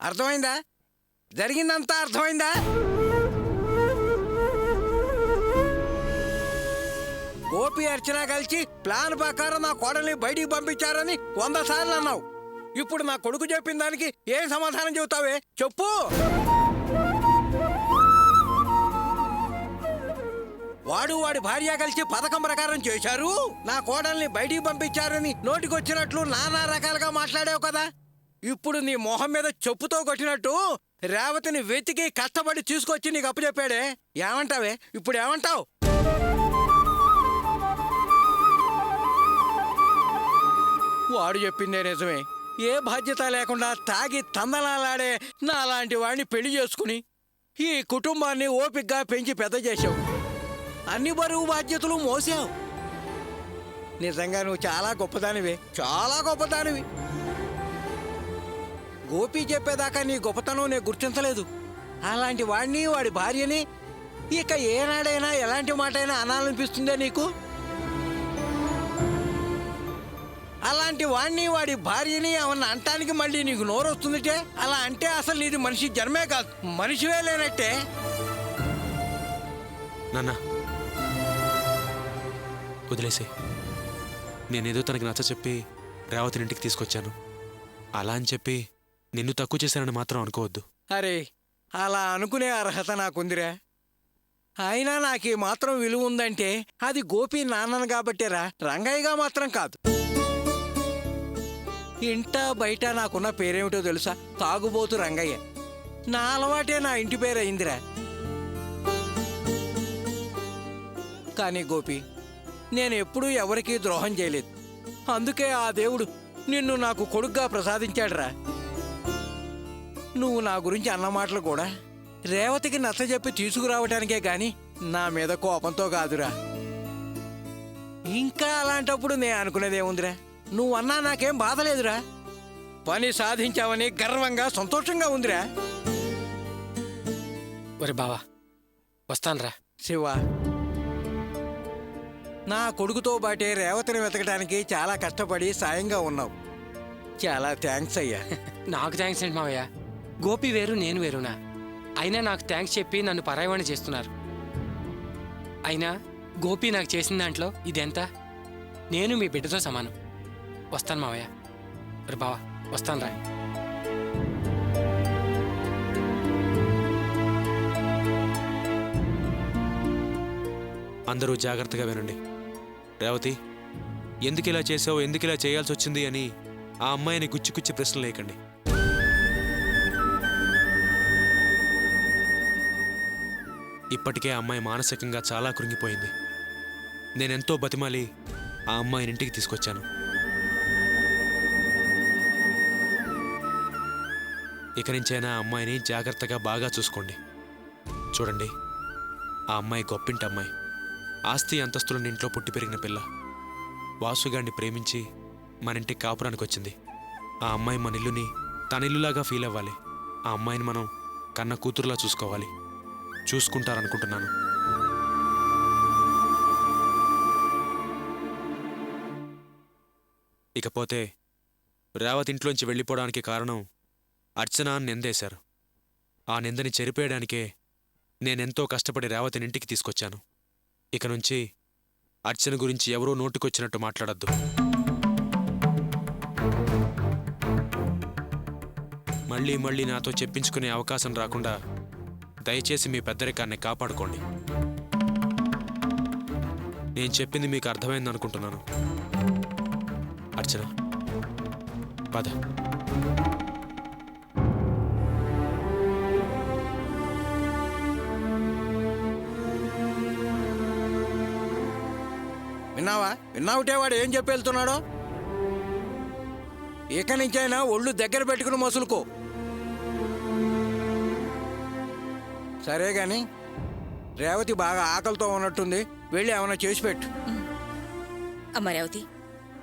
అర్థమైందా? జరిగిందంతా అర్థమైందా? గోపి అర్చన కలిసి ప్లాన్ ప్రకారం నా కోడల్ని బయటికి పంపించారని 100 సార్లు అన్నావు. ఇప్పుడు నా కొడుకు చెప్పిన దానికి ఏం సమాధానం చెబుతావే చెప్పు. వాడి భార్య కలిసి పథకం ప్రకారం చేశారు, నా కోడల్ని బయటికి పంపించారని నోటికొచ్చినట్లు నానా రకాలుగా మాట్లాడావు కదా. ఇప్పుడు నీ మొహం మీద చెప్పుతో కొట్టినట్టు రేవతిని వెతికి కష్టపడి తీసుకొచ్చి నీకు అప్పచెప్పాడే. ఏమంటావే ఇప్పుడు? ఏమంటావు? వాడు చెప్పిందే నిజమే. ఏ బాధ్యత లేకుండా తాగి తందనాలాడే నాలాంటి వాడిని పెళ్లి చేసుకుని ఈ కుటుంబాన్ని ఓపిగ్గా పెంచి పెద్ద చేశావు. అన్ని బరువు బాధ్యతలు మోసావు. నిజంగా నువ్వు చాలా గొప్పదానివే, చాలా గొప్పదానివి. గోపి చెప్పేదాకా నీ గొప్పతనం నేను గుర్తించలేదు. అలాంటి వాడిని, వాడి భార్యని ఇక ఏనాడైనా ఎలాంటి మాట అయినా అనాలనిపిస్తుందే నీకు? అలాంటి వాడిని, వాడి భార్యని ఏమన్నా అంటానికి మళ్ళీ నీకు నోరు వస్తుందిటే? అలా అంటే అసలు నీది మనిషి జన్మే కాదు, మనిషివే లేనట్టే. నాన్న వదిలేసే. నేనేదో తనకి నచ్చ చెప్పి రేవతిని ఇంటికి తీసుకొచ్చాను. అలా అని చెప్పి నిన్ను తక్కువ చేశానని మాత్రం అనుకోవద్దు. అరే, అలా అనుకునే అర్హత నాకుందిరా. అయినా నాకు ఈ మాత్రం విలువ ఉందంటే అది గోపి నాన్నను కాబట్టేరా, రంగయ్యగా మాత్రం కాదు. ఇంట బయట నాకున్న పేరేమిటో తెలుసా? తాగుబోతు రంగయ్య. నా అలవాటే నా ఇంటి పేరు అయిందిరా. కానీ గోపి, నేను ఎప్పుడూ ఎవరికీ ద్రోహం చేయలేదు. అందుకే ఆ దేవుడు నిన్ను నాకు కొడుగ్గా ప్రసాదించాడురా. నువ్వు నా గురించి అన్న మాటలు కూడా రేవతికి నచ్చజెప్పి తీసుకురావటానికే గాని నా మీద కోపంతో కాదురా. ఇంకా అలాంటప్పుడు నేను అనుకునేదేముందిరా, నువ్వన్నా నాకేం బాధలేదురా. పని సాధించావని గర్వంగా సంతోషంగా ఉందిరా. ఒరే బావా, వస్తాన్రా. శివ, నా కొడుకుతో బాటే రేవతిని వెతకడానికి చాలా కష్టపడి సాయంగా ఉన్నావు. చాలా థ్యాంక్స్ అయ్యా. నాకు థ్యాంక్స్ ఏంటి మావయ్య? గోపి వేరు, నేను వేరునా? అయినా నాకు థ్యాంక్స్ చెప్పి నన్ను పరాయవాణి చేస్తున్నారు. అయినా గోపి నాకు చేసిన దాంట్లో ఇదెంత? నేను మీ బిడ్డతో సమానం. వస్తాను మావయ్య. ఒరే బావా, వస్తానురా. అందరూ జాగ్రత్తగా వినండి. రేవతి, ఎందుకు ఇలా చేసావు, ఎందుకు ఇలా చేయాల్సి వచ్చింది అని ఆ అమ్మాయిని గుచ్చి ప్రశ్నలు లేకండి. ఇప్పటికే ఆ అమ్మాయి మానసికంగా చాలా కృంగిపోయింది. నేనెంతో బతిమాలి ఆ అమ్మాయిని ఇంటికి తీసుకొచ్చాను. ఇక నుంచైనా ఆ అమ్మాయిని జాగ్రత్తగా బాగా చూసుకోండి. చూడండి, ఆ అమ్మాయి గొప్పింటి అమ్మాయి, ఆస్తి అంతస్తులను ఇంట్లో పుట్టి పెరిగిన పిల్ల. వాసుగాడిని ప్రేమించి మన ఇంటికి కాపురానికి వచ్చింది. ఆ అమ్మాయి మన ఇల్లుని తన ఇల్లులాగా ఫీల్ అవ్వాలి. ఆ అమ్మాయిని మనం కన్న కూతురులా చూసుకోవాలి. చూసుకుంటారనుకుంటున్నాను. ఇకపోతే రేవతి ఇంట్లోంచి వెళ్ళిపోవడానికి కారణం అర్చన అని నిందేశారు. ఆ నిందని చెరిపేయడానికే నేనెంతో కష్టపడి రేవతిని ఇంటికి తీసుకొచ్చాను. ఇక నుంచి అర్చన గురించి ఎవరో నోటికొచ్చినట్టు మాట్లాడద్దు. మళ్ళీ నాతో చెప్పించుకునే అవకాశం రాకుండా దయచేసి మీ పెద్దరికాన్ని కాపాడుకోండి. నేను చెప్పింది మీకు అర్థమైంది అనుకుంటున్నాను. అర్చన, పద. విన్నావుటే వాడు ఏం చెప్పి వెళ్తున్నాడో? ఇక నుంచైనా ఒళ్ళు దగ్గర పెట్టుకుని మసులుకో. సరే గాని రేవతి బాగా ఆకలితో ఉన్నట్టుంది, వెళ్ళి ఏమైనా చేసి పెట్టు. అమ్మ రేవతి,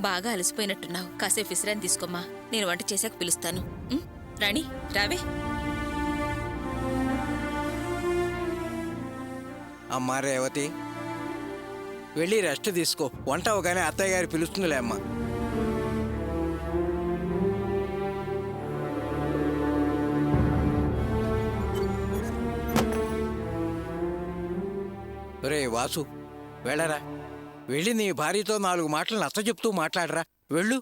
బాగా అలసిపోయినట్టున్నావు, కాసేపు విశ్రాంతి తీసుకోమ్మా. నేను వంట చేశాక పిలుస్తాను. రాణి, రావే. అమ్మా రేవతి, వెళ్ళి రెస్ట్ తీసుకో. వంట అవగానే అత్తయ్య గారు పిలుస్తుందిలే అమ్మా. వాసు. వెళ్ళరా, వెళ్ళి నీ భార్యతో 4 మాటలు నచ్చజెప్తూ మాట్లాడరా. వెళ్ళు.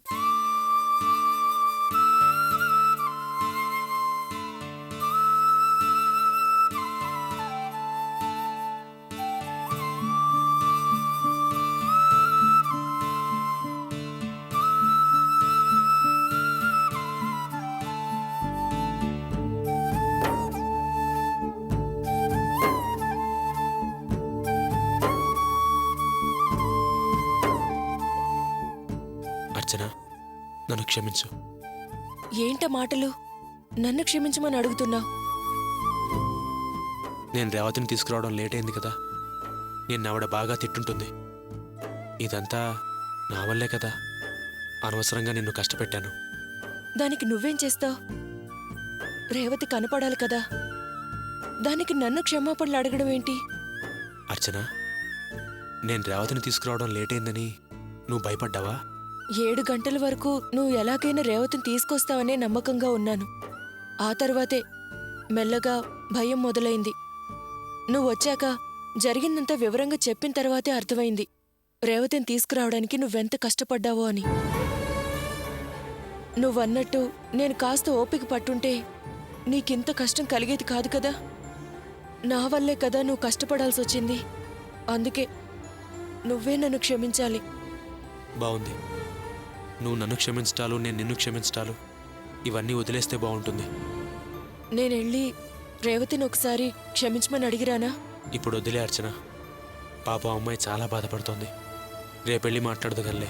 అర్చన, నన్ను క్షమించు. ఏంట మాటలు? నన్ను క్షమించమని అడుగుతున్నావు? నేను రేవతిని తీసుకురావడం లేట్ అయింది కదా. నిన్న ఆవిడ బాగా తిట్టుంటుంది. ఇదంతా నా వల్లే కదా. అనవసరంగా నిన్ను కష్టపెట్టాను. దానికి నువ్వేం చేస్తావు? రేవతి కనపడాలి కదా. దానికి నన్ను క్షమాపణలు అడగడం ఏంటి? అర్చన, నేను రేవతిని తీసుకురావడం లేట్ అయిందని నువ్వు భయపడ్డావా? 7 గంటల వరకు నువ్వు ఎలాగైనా రేవతిని తీసుకొస్తావనే నమ్మకంగా ఉన్నాను. ఆ తర్వాతే మెల్లగా భయం మొదలైంది. నువ్వు వచ్చాక జరిగిందంతా వివరంగా చెప్పిన తర్వాతే అర్థమైంది రేవతిని తీసుకురావడానికి నువ్వెంత కష్టపడ్డావో అని. నువ్వన్నట్టు నేను కాస్త ఓపిక పట్టుంటే నీకింత కష్టం కలిగేది కాదు కదా. నా వల్లే కదా నువ్వు కష్టపడాల్సి వచ్చింది. అందుకే నువ్వే నన్ను క్షమించాలి. బాగుంది. నువ్వు నన్ను క్షమించటాలు, నేను నిన్ను క్షమించటాలు ఇవన్నీ వదిలేస్తే బాగుంటుంది. నేనెళ్ళి రేవతిని ఒకసారి క్షమించమని అడిగిరానా? ఇప్పుడు వదిలే అర్చన. పాప అమ్మాయి చాలా బాధపడుతోంది. రేపెళ్ళి మాట్లాడదుగలే.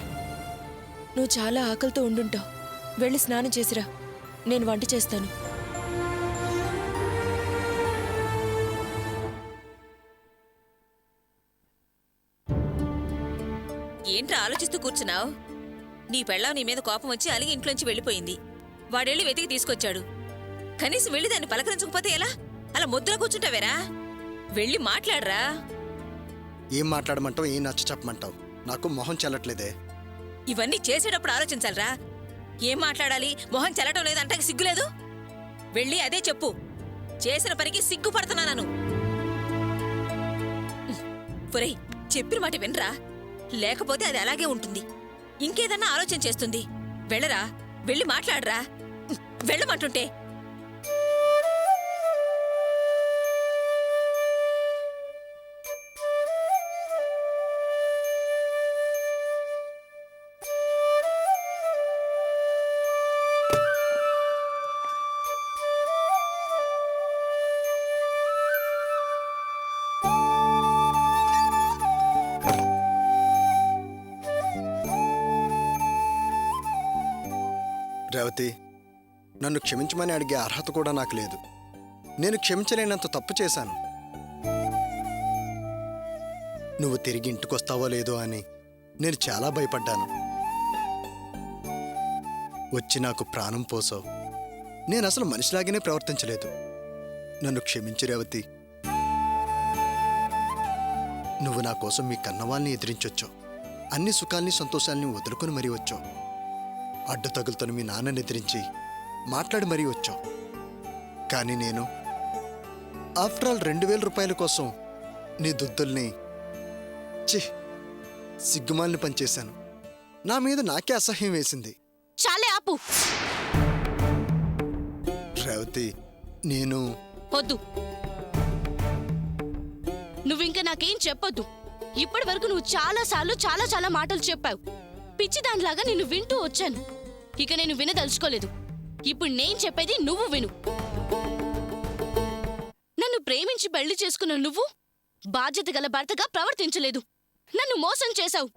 నువ్వు చాలా ఆకలితో ఉండుంటావు. వెళ్ళి స్నానం చేసిరా, నేను వంట చేస్తాను. ఏంట్రా ఆలోచిస్తూ కూర్చున్నావు? నీ పెళ్ళాం నీ మీద కోపం వచ్చి అలిగి ఇంట్లోంచి వెళ్ళిపోయింది. వాడెళ్ళి వెతికి తీసుకొచ్చాడు. కనీసం వెళ్ళి దాన్ని పలకరించకపోతే ఎలా? అలా ముద్దులా కూర్చుంటావేరా? వెళ్ళి మాట్లాడరా. ఏం మాట్లాడమంటావు? ఏం నచ్చ చెప్పమంటావు? నాకు మొహం చెల్లట్లేదే. ఇవన్నీ చేసేటప్పుడు ఆలోచించాలరా. ఏం మాట్లాడాలి? మొహం చెల్లటం లేదంటే సిగ్గులేదు? వెళ్ళి అదే చెప్పు. చేసిన పనికి సిగ్గుపడుతున్నాను. ఒరేయ్, చెప్పిన మాట వినరా, లేకపోతే అది అలాగే ఉంటుంది. ఇంకేదన్నా ఆలోచన చేస్తుంది. వెళ్ళరా, వెళ్ళి మాట్లాడరా. వెళ్ళమంటుంటే. రేవతి, నన్ను క్షమించమని అడిగే అర్హత కూడా నాకు లేదు. నేను క్షమించలేనంత తప్పు చేశాను. నువ్వు తిరిగి ఇంటికొస్తావో లేదో అని నేను చాలా భయపడ్డాను. వచ్చి నాకు ప్రాణం పోసావు. నేను అసలు మనిషిలాగానే ప్రవర్తించలేదు. నన్ను క్షమించు రేవతి. నువ్వు నా కోసం మీ కన్నవాళ్ళని ఎదిరించొచ్చావు. అన్ని సుఖాల్ని సంతోషాల్ని వదులుకొని మరీ వచ్చావు. అడ్డు తగులుతున్న మీ నాన్నని ఎదిరించి మాట్లాడి మరీ వచ్చావు. కానీ నేను ఆఫ్టర్ ఆల్ 2000 రూపాయల కోసం నీ దుద్దుల్ని సిగ్గుమాలిని పనిచేశాను. నా మీద నాకే అసహ్యం వేసింది. చాలే ఆపు. రేవతి, నేను వద్దు. నువ్వింక నాకేం చెప్పొద్దు. ఇప్పటి వరకు నువ్వు చాలాసార్లు చాలా మాటలు చెప్పావు. పిచ్చిదానిలాగా నిన్ను వింటూ వచ్చాను. ఇక నేను వినదలుచుకోలేదు. ఇప్పుడు నేను చెప్పేది నువ్వు విను. నన్ను ప్రేమించి పెళ్లి చేసుకున్న నువ్వు బాధ్యత గల భర్తగా ప్రవర్తించలేదు. నన్ను మోసం చేశావు.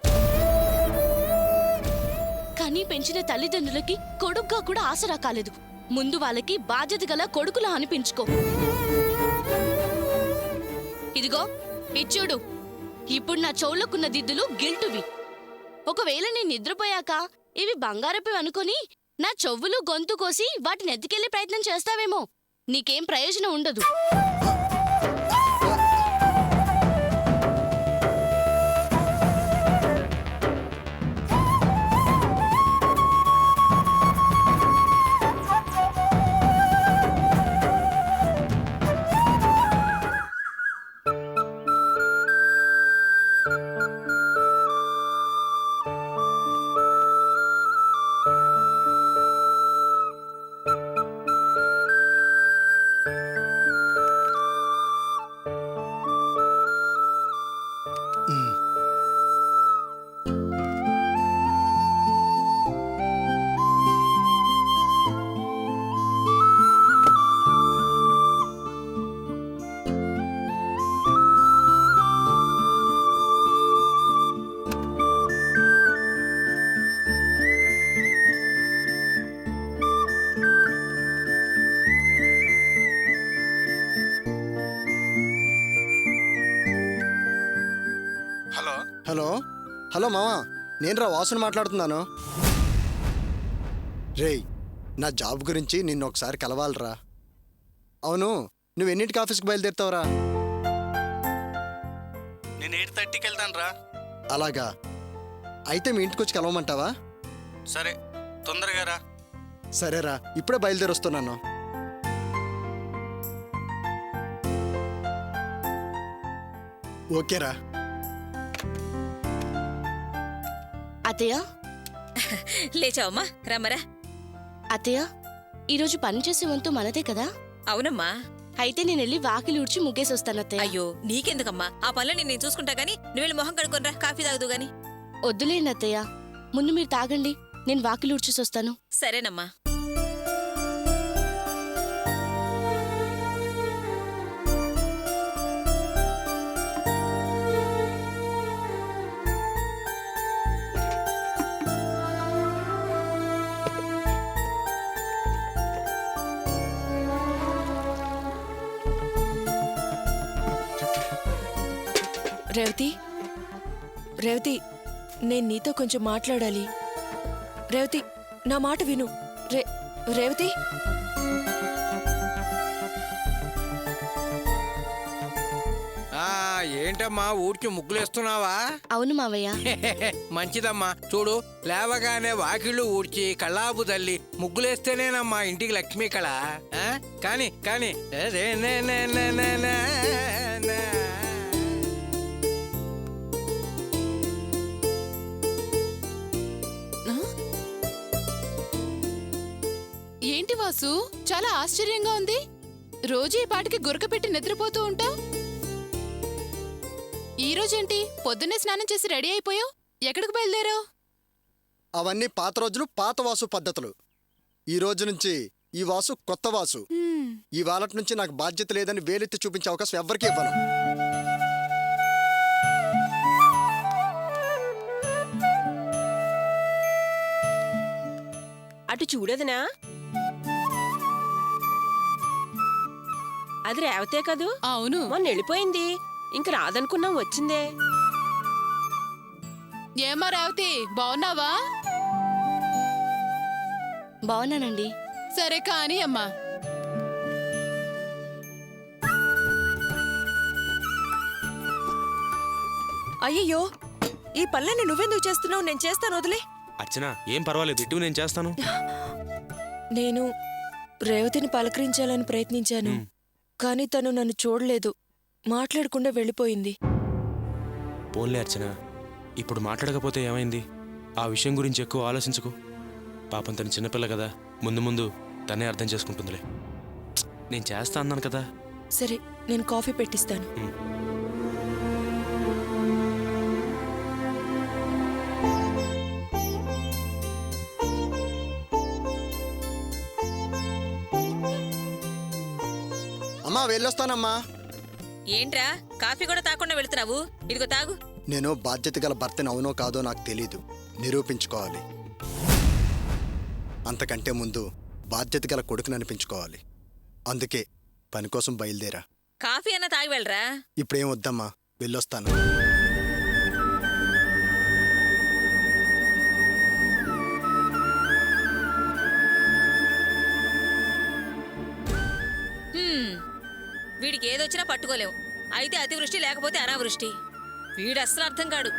కానీ పెంచిన తల్లిదండ్రులకి కొడుకుగా కూడా ఆసరా కాలేదు. ముందు వాళ్ళకి బాధ్యత గల కొడుకులా అనిపించుకో. ఇదిగో ఇచ్చుడు. ఇప్పుడు నా చెవులకున్న దిద్దులు గిల్టువి. ఒకవేళ నేను నిద్రపోయాక ఇవి బంగారపు అనుకొని నా చెవులు గొంతు కోసి వాటిని ఎత్తుకెళ్లే ప్రయత్నం చేస్తావేమో. నీకేం ప్రయోజనం ఉండదు. హలో మావా, నేను రా వాసుని మాట్లాడుతున్నాను. రేయ్, నా జాబ్ గురించి నిన్ను ఒకసారి కలవాలరా. అవును, నువ్వు ఎన్నింటికి ఆఫీస్కి బయలుదేరుతావురా? నేను 8:30కి వెళ్తాను రా. అలాగా, అయితే మీ ఇంటికి వచ్చి కలవమంటావా? సరే, తొందరగా రా. సరేరా, ఇప్పుడే బయలుదేరి వస్తున్నాను. ఓకేరా. అత్తయ్య లేచావమ్మా, రమ్మరా. అత్తయ్య, ఈరోజు పని చేసే వంతు మనదే కదా? అవునమ్మా. అయితే నేను వెళ్ళి వాకిలి ఊడ్చి ముగ్గేసి వస్తాను అత్తయ్య. అయ్యో, నీకెందుకమ్మా, ఆ పనులు నేను చూసుకుంటా గానీ నువ్వు వెళ్ళి మొహం కడుక్కొనిరా, కాఫీ తాగుదు గాని. వద్దులేండి అత్తయ్య, ముందు మీరు తాగండి, నేను వాకిలి ఊడ్చేసి వస్తాను. సరేనమ్మా. రేవతి, రేవతి, నేను నీతో కొంచెం మాట్లాడాలి. రేవతి, నా మాట విను. రేవతి, ఏంటమ్మా ఊరికి ముగ్గులేస్తున్నావా? అవును మావయ్య. మంచిదమ్మా. చూడు, లేవగానే వాకిళ్ళు ఊడ్చి కళ్ళాపు తల్లి ముగ్గులేస్తేనేనమ్మా ఇంటికి లక్ష్మీ కళ. కాని కాని ఏంటి వాసు, చాలా ఆశ్చర్యంగా ఉంది. రోజు ఈ పాటికి గురక పెట్టి నిద్రపోతూ ఉంటావు. ఈ రోజేంటి పొద్దున్నే స్నానం చేసి రెడీ అయిపోయావు? ఎక్కడికి బయలుదేరావు? అవన్నీ పాత రోజులు, పాత వాసు పద్ధతులు. ఈ రోజు నుంచి ఈ వాసు కొత్త వాసు. ఈ వాలటి నుంచి నాకు బాధ్యత లేదని వేలెత్తి చూపించే అవకాశం ఎవ్వరికీ ఇవ్వను. అటు చూడదునా, అది రేవతే కదూ? అవును. మొన్న వెళ్ళిపోయింది, ఇంక రాదనుకున్నాం, వచ్చిందే. ఏమా రేవతి, బావున్నావా? బావున్నానండి. సరే కాని అమ్మా. అయ్యయ్యో, ఈ పనులని నువ్వెందుకు చేస్తున్నావు? నేను చేస్తాను, వదిలే. అర్చన, ఏం పర్వాలేదు, ఇటు నేను చేస్తాను. నేను రేవతిని పలకరించాలని ప్రయత్నించాను, కానీ తను నన్ను చూడలేదు, మాట్లాడకుండా వెళ్ళిపోయింది. పోన్లే అర్చన, ఇప్పుడు మాట్లాడకపోతే ఏమైంది? ఆ విషయం గురించి ఎక్కువ ఆలోచించుకో. పాపం తను చిన్నపిల్ల కదా, ముందు ముందు తనే అర్థం చేసుకుంటుందిలే. నేను చేస్తా అన్నాను కదా. సరే, నేను కాఫీ పెట్టిస్తాను. అమ్మా, వెళ్ళొస్తానమ్మా. ఏంట్రా, కాఫీ కూడా తాకుండా వెళుతున్నావు? ఇదిగో తాగు. నేను బాధ్యత గల భర్తని అవునో కాదో నాకు తెలీదు, నిరూపించుకోవాలి. అంతకంటే ముందు బాధ్యత గల కొడుకుని అనిపించుకోవాలి. అందుకే పని కోసం బయలుదేరా. కాఫీ అన్నా తాగి వెళ్ళరా. ఇప్పుడేం వద్దమ్మా, వెళ్ళొస్తాను. వీడికి ఏదొచ్చినా పట్టుకోలేవు. అయితే అతివృష్టి, లేకపోతే అనావృష్టి. వీడు అస్సలు అర్థం కాడు.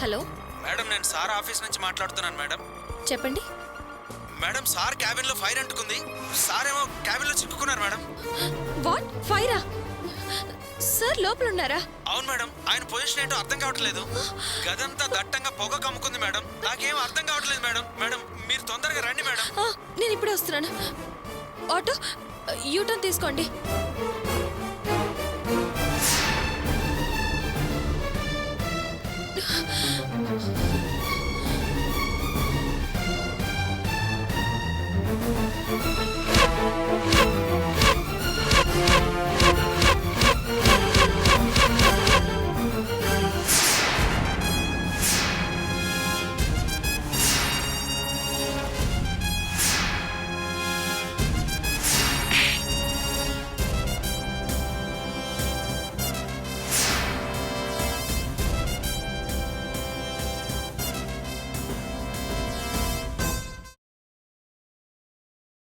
హలో మేడం, నేను సార్ ఆఫీస్ నుంచి మాట్లాడుతున్నాను మేడం. చెప్పండి. మేడం, సార్ క్యాబిన్లో ఫైర్ అంటుకుంది. సార్ ఏమో క్యాబిన్లో చిక్కుకున్నారు మేడం. వాట్? ఫైరా? సార్ లోపల ఉన్నారా? అవును మేడం, ఆయన పొజిషన్ ఏంటో అర్థం కావట్లేదు. గదంతా దట్టంగా పొగ కమ్ముకుంది మేడం. నాకేం అర్థం కావట్లేదు మేడం. మేడం, మీరు తొందరగా రండి మేడం. నేను ఇప్పుడే వస్తున్నాను. ఆటో యూటర్న్ తీసుకోండి.